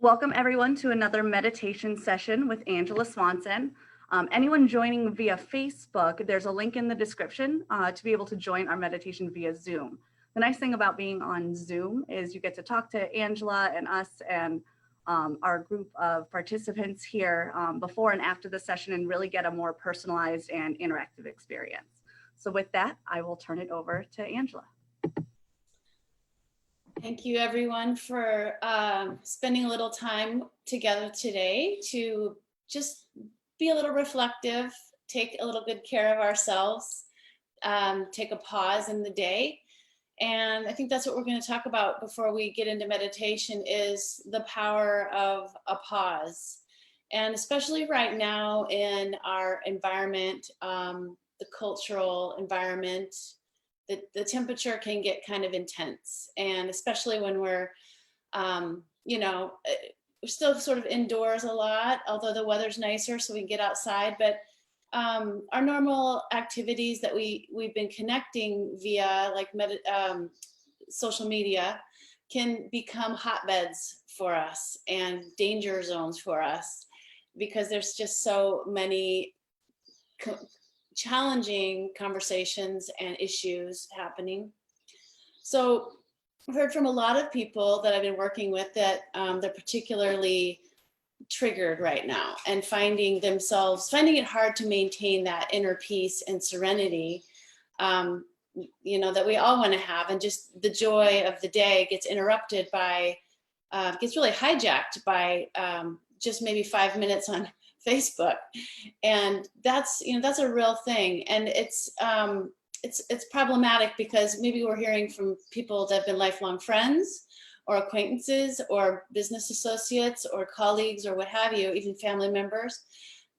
Welcome everyone to another meditation session with Angela Swanson. Anyone joining via Facebook, there's a link in the description to be able to join our meditation via Zoom. The nice thing about being on Zoom is you get to talk to Angela and us and our group of participants here before and after the session and really get a more personalized and interactive experience. So with that, I will turn it over to Angela. Thank you everyone for spending a little time together today to just be a little reflective, take a little good care of ourselves, take a pause in the day. And I think that's what we're going to talk about before we get into meditation is the power of a pause. And especially right now in our environment, the cultural environment, the temperature can get kind of intense, and especially when we're still sort of indoors a lot, although the weather's nicer so we can get outside. But our normal activities that we've been connecting via like social media can become hotbeds for us and danger zones for us because there's just so many challenging conversations and issues happening. So I've heard from a lot of people that I've been working with that they're particularly triggered right now and finding it hard to maintain that inner peace and serenity, that we all want to have. And just the joy of the day gets interrupted by, gets really hijacked by just maybe 5 minutes on Facebook. And that's a real thing. And it's problematic because maybe we're hearing from people that have been lifelong friends or acquaintances or business associates or colleagues or what have you, even family members,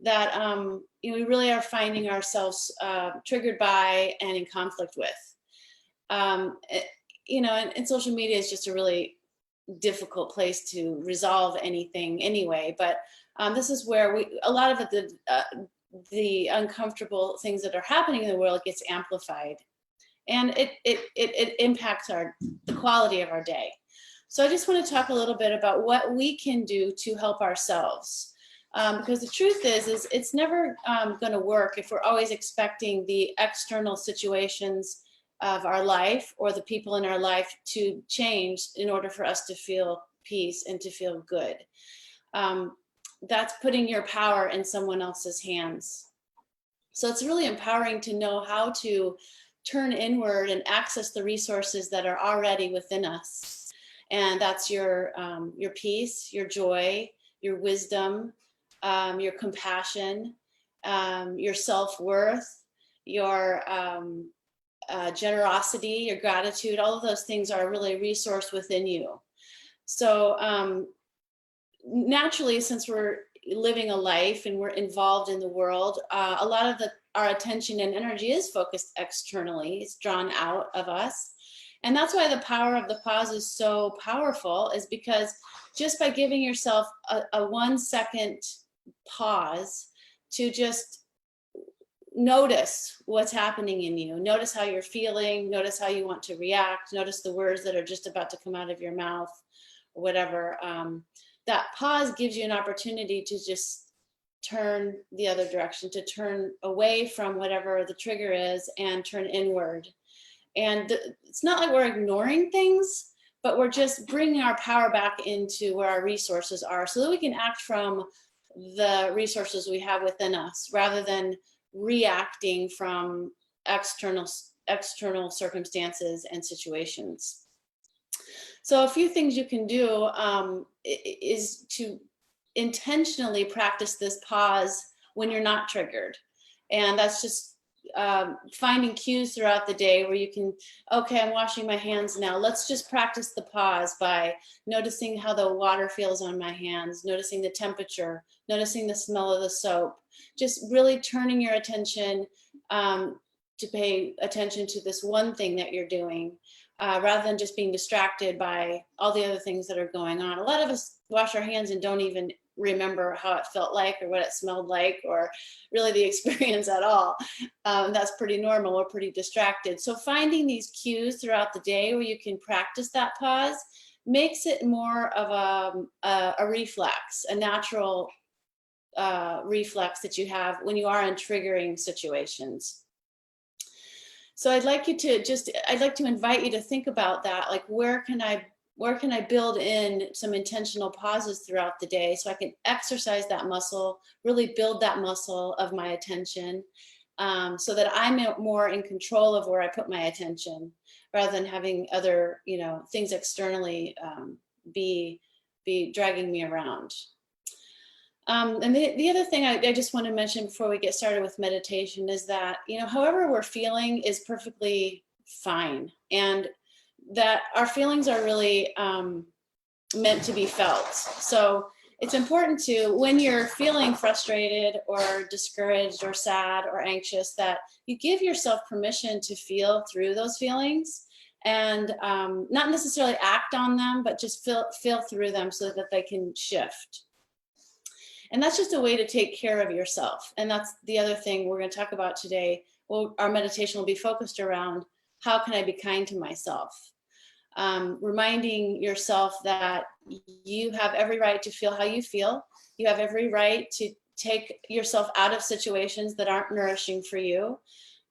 that we really are finding ourselves triggered by and in conflict with. And social media is just a really difficult place to resolve anything anyway, but this is where a lot of the uncomfortable things that are happening in the world gets amplified, and it impacts the quality of our day. So I just want to talk a little bit about what we can do to help ourselves, because the truth is it's never going to work if we're always expecting the external situations of our life or the people in our life to change in order for us to feel peace and to feel good. That's putting your power in someone else's hands. So it's really empowering to know how to turn inward and access the resources that are already within us. And that's your peace, your joy, your wisdom, your compassion, your self-worth, your generosity, your gratitude. All of those things are really a resource within you. So naturally, since we're living a life and we're involved in the world, a lot of our attention and energy is focused externally. It's drawn out of us. And that's why the power of the pause is so powerful, is because just by giving yourself a 1 second pause to just notice what's happening in you, notice how you're feeling, notice how you want to react, notice the words that are just about to come out of your mouth or whatever. That pause gives you an opportunity to just turn the other direction, to turn away from whatever the trigger is and turn inward. And it's not like we're ignoring things, but we're just bringing our power back into where our resources are so that we can act from the resources we have within us rather than reacting from external circumstances and situations. So a few things you can do is to intentionally practice this pause when you're not triggered. And that's just finding cues throughout the day where you can, okay, I'm washing my hands now. Let's just practice the pause by noticing how the water feels on my hands, noticing the temperature, noticing the smell of the soap, just really turning your attention to pay attention to this one thing that you're doing. Rather than just being distracted by all the other things that are going on. A lot of us wash our hands and don't even remember how it felt like or what it smelled like or really the experience at all. That's pretty normal. We're pretty distracted. So finding these cues throughout the day where you can practice that pause makes it more of a reflex, a natural reflex that you have when you are in triggering situations. So I'd like to invite you to think about that. Like, where can I build in some intentional pauses throughout the day so I can exercise that muscle, really build that muscle of my attention, so that I'm more in control of where I put my attention, rather than having other, things externally be dragging me around. And the other thing I just want to mention before we get started with meditation is that, however we're feeling is perfectly fine. And that our feelings are really meant to be felt. So it's important to, when you're feeling frustrated or discouraged or sad or anxious, that you give yourself permission to feel through those feelings, and not necessarily act on them, but just feel through them so that they can shift. And that's just a way to take care of yourself. And that's the other thing we're going to talk about today. Well, our meditation will be focused around, how can I be kind to myself? Reminding yourself that you have every right to feel how you feel. You have every right to take yourself out of situations that aren't nourishing for you.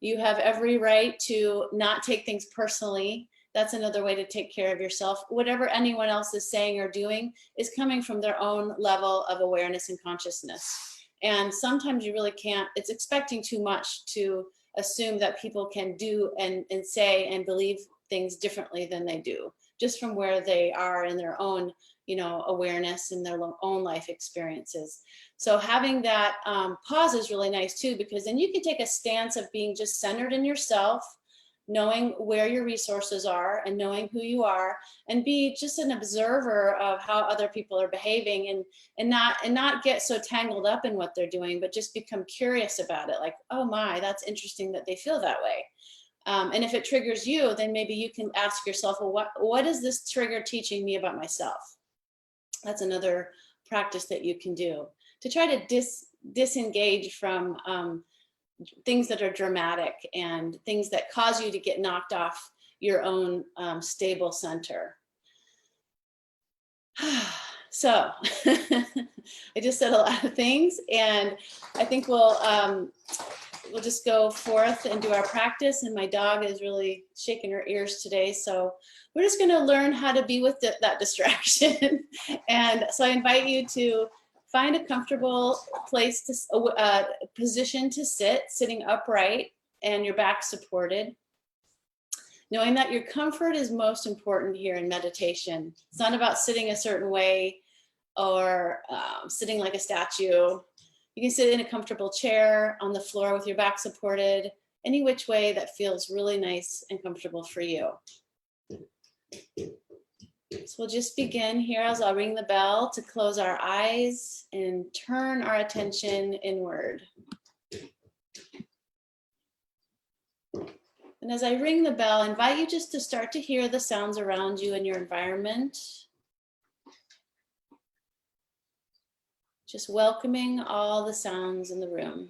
You have every right to not take things personally. That's another way to take care of yourself. Whatever anyone else is saying or doing is coming from their own level of awareness and consciousness. And sometimes you really can't, it's expecting too much to assume that people can do and say and believe things differently than they do, just from where they are in their own, awareness and their own life experiences. So having that pause is really nice too, because then you can take a stance of being just centered in yourself, knowing where your resources are and knowing who you are, and be just an observer of how other people are behaving, and not get so tangled up in what they're doing, but just become curious about it. Like, oh my, that's interesting that they feel that way. And if it triggers you, then maybe you can ask yourself, well, what is this trigger teaching me about myself? That's another practice that you can do to try to disengage from things that are dramatic and things that cause you to get knocked off your own stable center. So I just said a lot of things, and I think we'll just go forth and do our practice. And my dog is really shaking her ears today, so we're just going to learn how to be with that distraction. And so I invite you to find a comfortable place to position to sit, sitting upright and your back supported, knowing that your comfort is most important here in meditation. It's not about sitting a certain way or sitting like a statue. You can sit in a comfortable chair, on the floor with your back supported, any which way that feels really nice and comfortable for you. So we'll just begin here as I'll ring the bell to close our eyes and turn our attention inward. And as I ring the bell, I invite you just to start to hear the sounds around you in your environment. Just welcoming all the sounds in the room.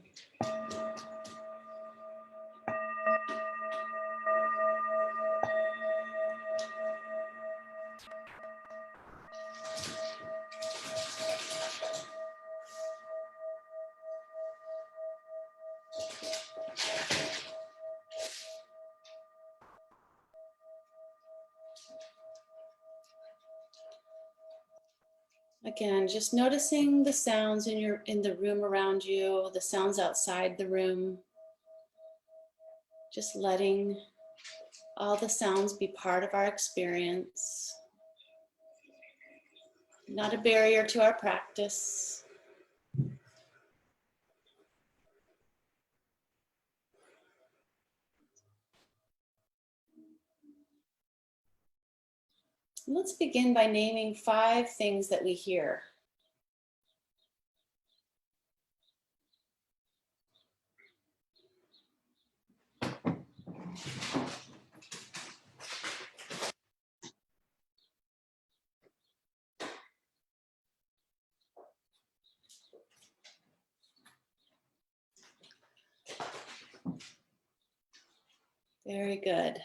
Again, just noticing the sounds in the room around you, the sounds outside the room. Just letting all the sounds be part of our experience. Not a barrier to our practice. Let's begin by naming 5 things that we hear. Very good.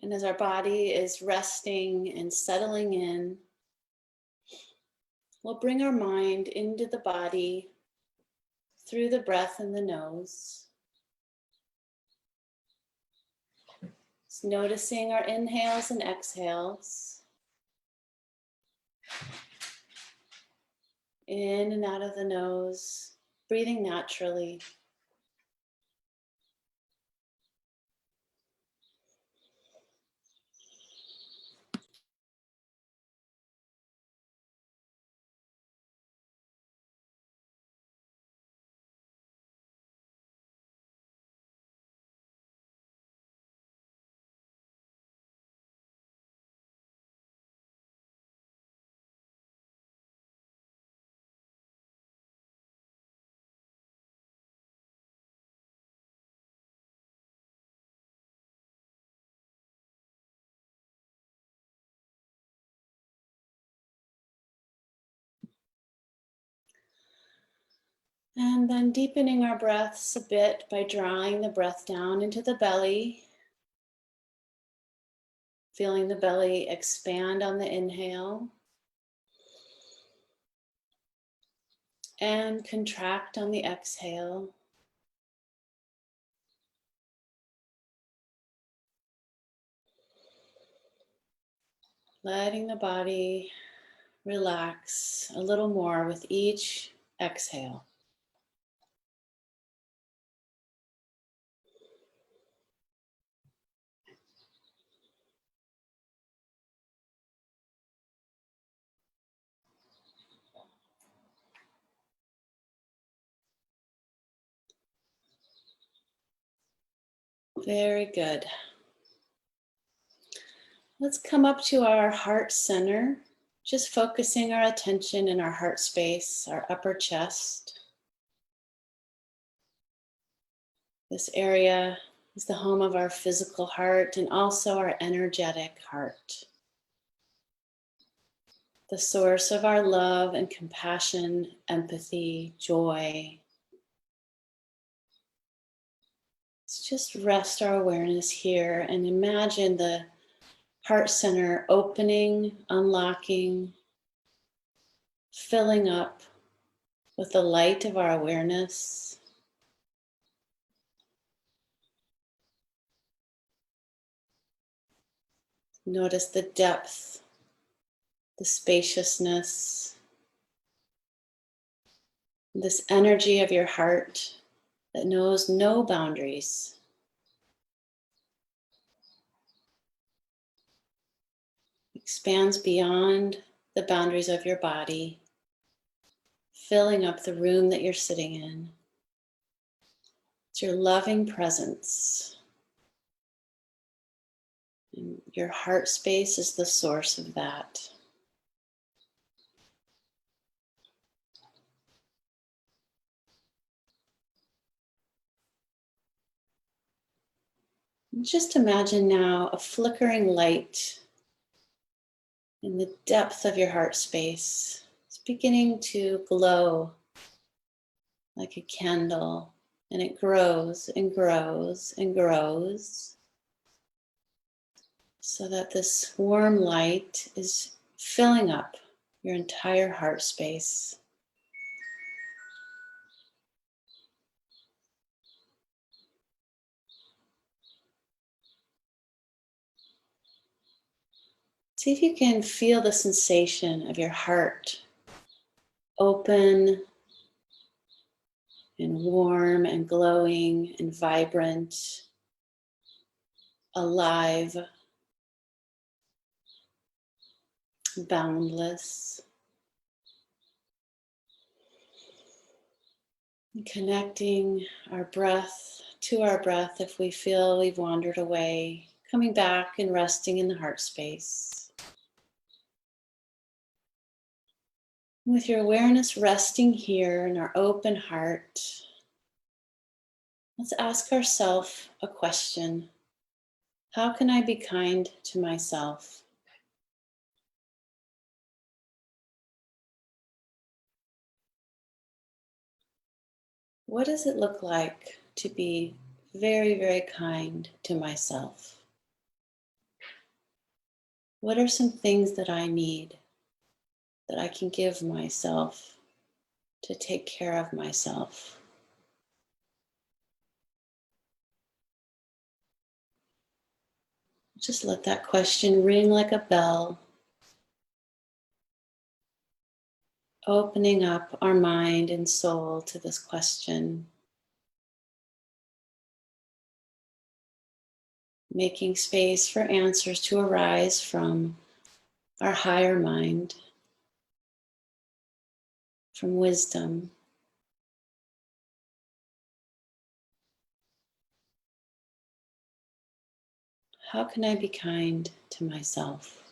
And as our body is resting and settling in, we'll bring our mind into the body through the breath in the nose. Just noticing our inhales and exhales. In and out of the nose, breathing naturally. And then deepening our breaths a bit by drawing the breath down into the belly. Feeling the belly expand on the inhale and contract on the exhale. Letting the body relax a little more with each exhale. Very good. Let's come up to our heart center, just focusing our attention in our heart space, our upper chest. This area is the home of our physical heart and also our energetic heart. The source of our love and compassion, empathy, joy. Let's just rest our awareness here and imagine the heart center opening, unlocking, filling up with the light of our awareness. Notice the depth, the spaciousness, this energy of your heart that knows no boundaries. Expands beyond the boundaries of your body, filling up the room that you're sitting in. It's your loving presence. And your heart space is the source of that. And just imagine now a flickering light in the depth of your heart space. It's beginning to glow like a candle, and it grows and grows and grows so that this warm light is filling up your entire heart space. See if you can feel the sensation of your heart open and warm and glowing and vibrant, alive, boundless. And connecting our breath to our breath if we feel we've wandered away, coming back and resting in the heart space. With your awareness resting here in our open heart, let's ask ourselves a question. How can I be kind to myself? What does it look like to be very, very kind to myself? What are some things that I need that I can give myself to take care of myself? Just let that question ring like a bell, opening up our mind and soul to this question, making space for answers to arise from our higher mind, from wisdom. How can I be kind to myself?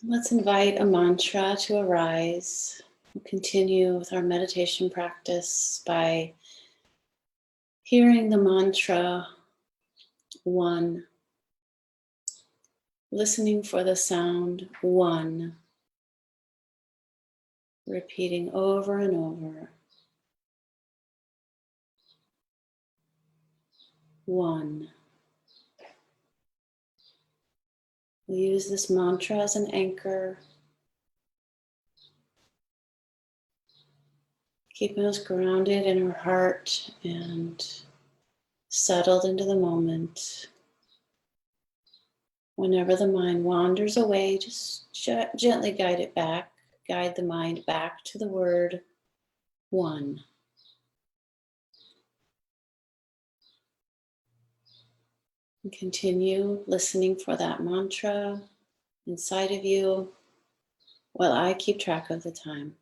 Let's invite a mantra to arise. We'll continue with our meditation practice by hearing the mantra one, listening for the sound one, repeating over and over. One. We'll use this mantra as an anchor, keeping us grounded in our heart and settled into the moment. Whenever the mind wanders away, just gently guide it back, guide the mind back to the word one. And continue listening for that mantra inside of you while I keep track of the time.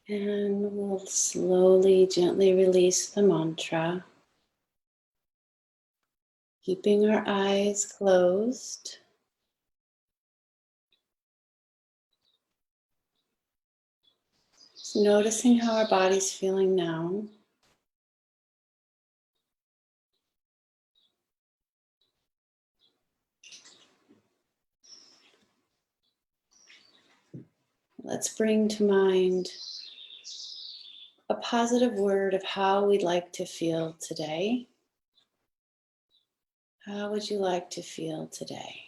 And we'll slowly, gently release the mantra, keeping our eyes closed. Just noticing how our body's feeling now. Let's bring to mind a positive word of how we'd like to feel today. How would you like to feel today?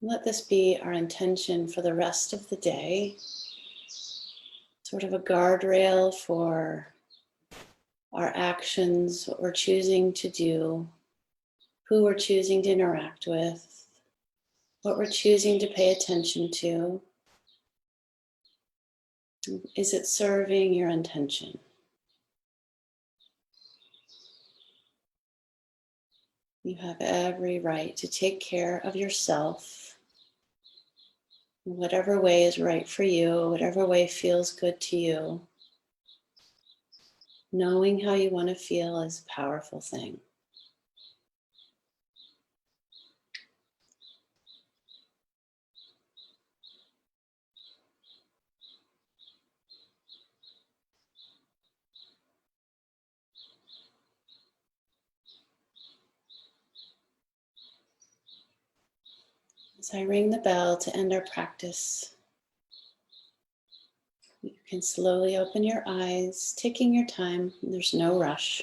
Let this be our intention for the rest of the day, sort of a guardrail for our actions, what we're choosing to do, who we're choosing to interact with, what we're choosing to pay attention to. Is it serving your intention? You have every right to take care of yourself in whatever way is right for you, whatever way feels good to you. Knowing how you want to feel is a powerful thing. As I ring the bell to end our practice, you can slowly open your eyes, taking your time. There's no rush.